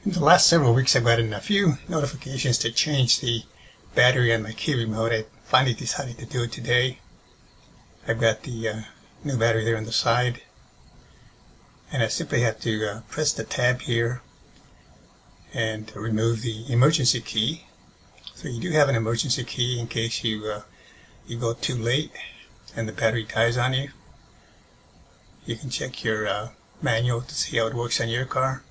In the last several weeks, I've gotten a few notifications to change the battery on my key remote. I finally decided to do it today. I've got the new battery there on the side, and I simply have to press the tab here and remove the emergency key. So you do have an emergency key in case you go too late and the battery dies on you. You can check your manual to see how it works on your car.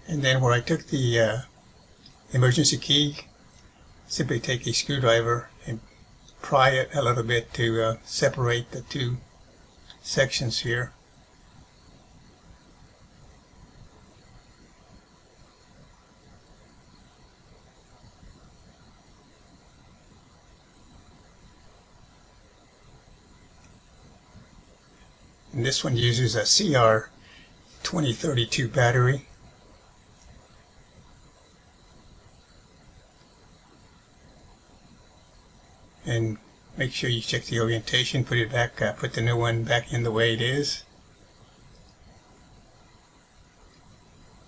And then where I took the emergency key, simply take a screwdriver and pry it a little bit to separate the two sections here. And this one uses a CR2032 battery. And make sure you check the orientation, put it back, put the new one back in the way it is.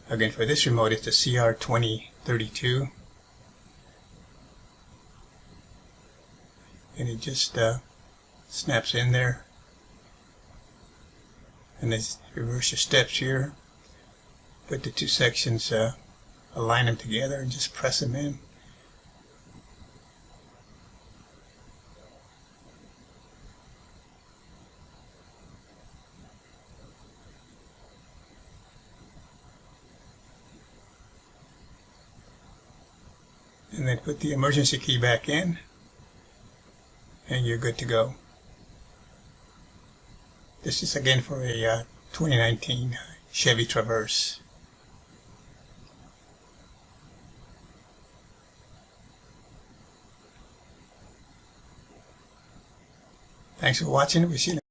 Again, for this remote, it's the CR2032. And it just snaps in there. And then reverse your steps here. Put the two sections, align them together and just press them in. And then put the emergency key back in, and you're good to go. This is again for a 2019 Chevy Traverse. Thanks for watching. We'll see you next time.